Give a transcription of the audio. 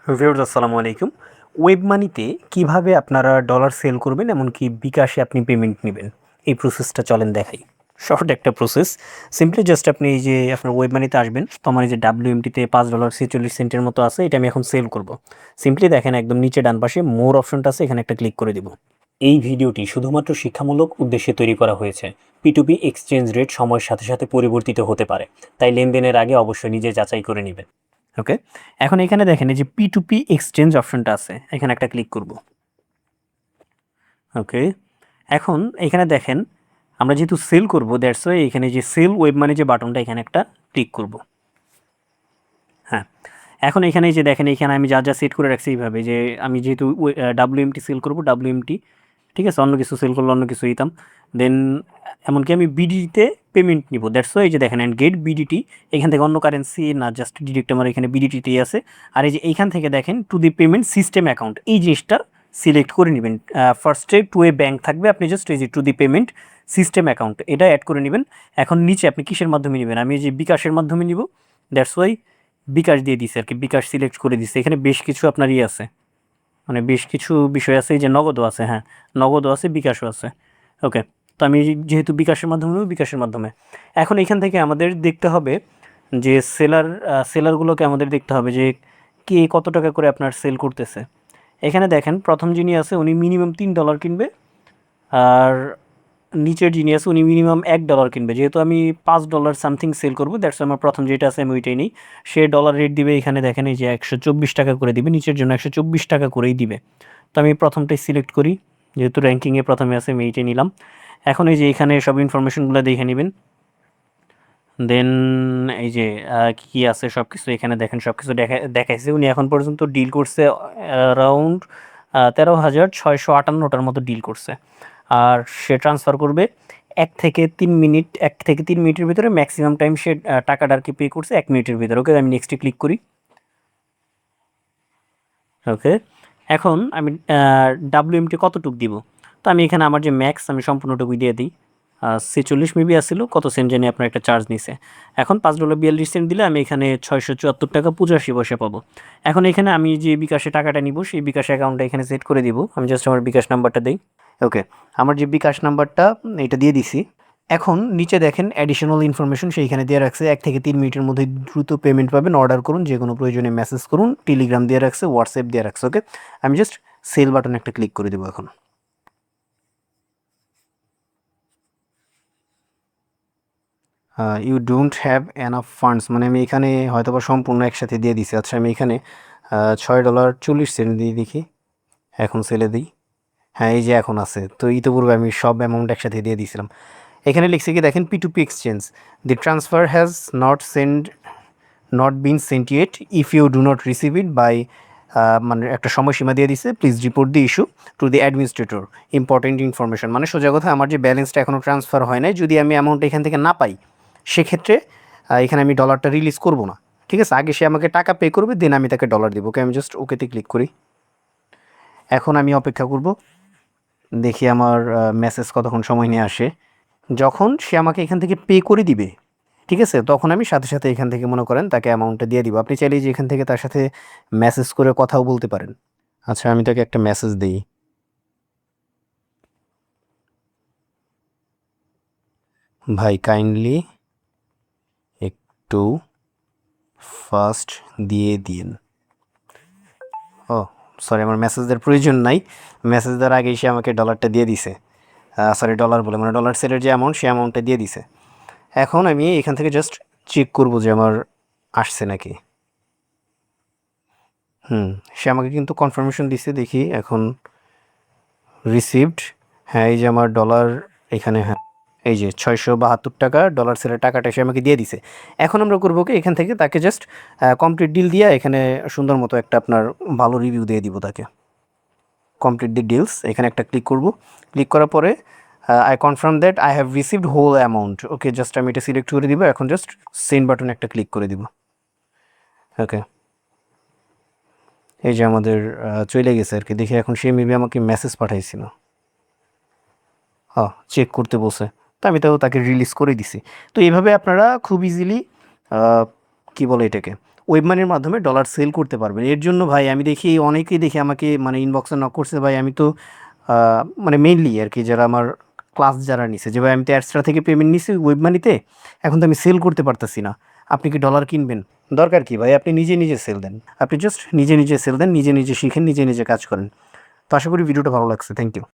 Viewers আসসালামু আলাইকুম। Web মানিতে কিভাবে আপনারা ডলার সেল করবেন এমনকি বিকাশে আপনি পেমেন্ট নেবেন, এই প্রসেসটা চলেন দেখাই। শর্ট একটা প্রসেস। সিম্পলি জাস্ট আপনি এই যে আপনার ওয়েব মানিতে আসবেন, তো আমার এই যে WMT-তে $5.46 মতো আছে, এটা আমি এখন সেল করব। সিম্পলি দেখেন একদম নিচে ডান পাশে মোর অপশনটা আছে, এখানে একটা ক্লিক করে দিব। এই ভিডিওটি শুধুমাত্র শিক্ষামূলক উদ্দেশ্যে তৈরি করা হয়েছে। P2P এক্সচেঞ্জ রেট সময়ের সাথে সাথে পরিবর্তিত হতে পারে, তাই লেনদেনের আগে অবশ্যই নিজে যাচাই করে নেবেন। ওকে, এখন এখানে দেখেন এই যে P2P এক্সচেঞ্জ অপশনটা আছে, এখানে একটা ক্লিক করব। ওকে, এখন এখানে দেখেন আমরা যেহেতু সেল করব, দ্যাটস ওয়াই এখানে যে সেল ওয়েব মানি যে বাটনটা, এখানে একটা ক্লিক করব। হ্যাঁ, এখন এখানে যে দেখেন এখানে আমি যা যা সেট করে রাখছি এইভাবে, যে আমি যেহেতু WMT সেল করব, WMT, ঠিক আছে, অন্য কিছু সেল করলে অন্য কিছু দিতাম। দেন এমনকি আমি বিডিটিতে পেমেন্ট নিব, দ্যাটস ওয়াই এই যে দেখেন অ্যান্ড গেট বিডিটি, এখান থেকে অন্য কারেন্সি না, জাস্ট ডিরেক্ট আমার এখানে বিডিটিতেই আছে। আর এই যে এইখান থেকে দেখেন to the payment system account, এই জিনিসটা সিলেক্ট করে নেবেন। ফার্স্টে টু এ ব্যাঙ্ক থাকবে, আপনি জাস্ট এই যে to the payment system account এটা অ্যাড করে নেবেন। এখন নিচে আপনি কিসের মাধ্যমে নেবেন, আমি এই যে বিকাশের মাধ্যমে নিব, দ্যাটস ওয়াই বিকাশ দিয়ে দিছে আর কি, বিকাশ সিলেক্ট করে দিছে। এখানে বেশ কিছু আপনার আছে, মানে বেশ কিছু বিষয় আছে, এই যে নগদও আছে, হ্যাঁ নগদও আছে, বিকাশও আছে। ওকে, তো আমি যেহেতু বিকাশের মাধ্যমে নেব, বিকাশের মাধ্যমে। এখন এখান থেকে আমাদের দেখতে হবে যে সেলারগুলোকে আমাদের দেখতে হবে যে কে কত টাকা করে আপনার সেল করতেছে। এখানে দেখেন প্রথম যিনি আছে উনি মিনিমাম $3 কিনবে, আর নিচের যিনি আছে উনি মিনিমাম $1 কিনবে। যেহেতু আমি $5 সামথিং সেল করবো, দ্যাটস আমার প্রথম যেটা আছে আমি ওইটাই নিই। সে ডলার রেট দিবে, এখানে দেখেন এই যে 124 টাকা করে দিবে, নিচের জন্য 124 টাকা করেই দিবে। তো আমি প্রথমটাই সিলেক্ট করি, যেহেতু র্যাঙ্কিংয়ে প্রথমে আছে আমি এইটাই নিলাম। এখন এই যে এখানে সব ইনফরমেশনগুলো দেখে নেবেন। দেন এই যে কী কী আছে সব কিছু এখানে দেখেন, সব কিছু দেখাইছে। উনি এখন পর্যন্ত ডিল করছে অ্যারাউন্ড 13,658টার মতো ডিল করছে। আর সে ট্রান্সফার করবে 1 থেকে 3 মিনিট, 1 থেকে 3 মিনিটের ভিতরে ম্যাক্সিমাম টাইম সে টাকাটা আর কি পে করছে 1 মিনিটের ভিতরে। ওকে, আমি নেক্সটে ক্লিক করি। ওকে, এখন আমি WMT কতটুক দিব, তো আমি এখানে আমার যে ম্যাক্স আমি সম্পূর্ণটুকুই দিয়ে দিই। 46 মেবি আসছিল, কত সেন্ট জানি আপনার একটা চার্জ নিছে। এখন $5.42 দিলে আমি এখানে 674 টাকা 85 পয়সা পাবো। এখন এখানে আমি যে বিকাশে টাকাটা নিব, সেই বিকাশ অ্যাকাউন্টটা এখানে সেট করে দিব। আমি জাস্ট আমার বিকাশ নাম্বারটা দিই। ওকে, আমার যে বিকাশ নাম্বারটা এটা দিয়ে দিছি। এখন নিচে দেখেন অ্যাডিশনাল ইনফরমেশন সেইখানে দিয়ে রাখছে, 1 থেকে 3 মিনিটের মধ্যে দ্রুত পেমেন্ট পাবেন, অর্ডার করুন, যে কোনো প্রয়োজনে মেসেজ করুন, টেলিগ্রাম দিয়ে রাখছে, হোয়াটসঅ্যাপ দিয়ে রাখছে। ওকে, আমি জাস্ট সেল বাটনে একটা ক্লিক করে দেবো এখন। You don't have enough funds, মানে আমি এখানে হয়তো বা সম্পূর্ণ একসাথে দিয়ে দিছি। আচ্ছা, আমি এখানে $6.40 দিয়ে দেখি, এখন সেলে দিই। হ্যাঁ, এই যে এখন আছে, তো ইতিপূর্বে আমি সব অ্যামাউন্ট একসাথে দিয়ে দিয়েছিলাম। এখানে লিখছে কি দেখেন, P2P exchange, the transfer has not been sent yet, if you do not receive it by, মানে একটা সময়সীমা দিয়ে দিছে, please report the issue to the administrator, important information. মানে সোজা কথা, আমার যে ব্যালেন্সটা এখনও ট্রান্সফার হয় নাই, যদি আমি অ্যামাউন্ট এখান থেকে না পাই, সেক্ষেত্রে এখানে আমি ডলারটা রিলিজ করব না। ঠিক আছে, আগে সে আমাকে টাকা পে করবে, দেন আমি তাকে ডলার দেবো। ওকে, আমি জাস্ট ওকেতে ক্লিক করি। এখন আমি অপেক্ষা করব, দেখি আমার মেসেজ কতক্ষণ সময় নিয়ে আসে। যখন সে আমাকে এখান থেকে পে করে দিবে, ঠিক আছে, তখন আমি সাথে সাথে এখান থেকে মনে করেন তাকে অ্যামাউন্টটা দিয়ে দিব। আপনি চাইলেই যে এখান থেকে তার সাথে মেসেজ করে কথাও বলতে পারেন। আচ্ছা, আমি তাকে একটা মেসেজ দিই, ভাই কাইন্ডলি একটু ফাস্ট দিয়ে দিন। ও সরি, আমার মেসেজ দেওয়ার প্রয়োজন নাই, মেসেজ দেওয়ার আগেই সে আমাকে ডলারটা দিয়ে দিছে। সরি, ডলার বলে মানে ডলার সেলের যে অ্যামাউন্ট, সে অ্যামাউন্টটা দিয়ে দিছে। এখন আমি এখান থেকে জাস্ট চেক করব যে আমার আসছে নাকি। সে আমাকে কিন্তু কনফার্মেশন দিছে, দেখি এখন রিসিভড। হ্যাঁ, এই যে আমার ডলার এখানে, হ্যাঁ এই যে $672 ডলার সেলের টাকাটা সে আমাকে দিয়ে দিছে। এখন আমরা করবো কি, এখান থেকে তাকে জাস্ট কমপ্লিট ডিল দিয়ে এখানে সুন্দর মতো একটা আপনার ভালো রিভিউ দিয়ে দিব তাকে। কমপ্লিট দি ডিলস, এখানে একটা ক্লিক করব। ক্লিক করার পরে I confirm that I have received whole amount. Okay, just আমি এটা সিলেক্ট করে দিব। এখন জাস্ট সেন্ড বাটনে একটা ক্লিক করে দিব। ওকে, এই যে আমাদের চলে গেছে আর কি। দেখি এখন সে মেবি আমাকে মেসেজ পাঠাইছিল, চেক করতে বলছে, তো আমি তাকে রিলিজ করে দিছি। তো এইভাবে আপনারা খুব ইজিলি কী বলে এটাকে, ওয়েব মানির মাধ্যমে ডলার সেল করতে পারবেন। এর জন্য ভাই আমি দেখি অনেকেই দেখি আমাকে মানে ইনবক্সে নক করছে, ভাই আমি তো মানে মেইনলি আর কি যারা আমার ক্লাস যারা নিছে যে ভাই আমি তো অ্যাডস্ট্রা থেকে পেমেন্ট নিছি ওয়েব মানিতে, এখন তো আমি সেল করতে পারতেছি না, আপনি কি ডলার কিনবেন? দরকার কি ভাই, আপনি নিজে নিজে সেল দেন, আপনি জাস্ট নিজে নিজে সেল দেন, নিজে নিজে শিখেন, নিজে নিজে কাজ করেন। তো আশা করি ভিডিওটা ভালো লাগছে। Thank you.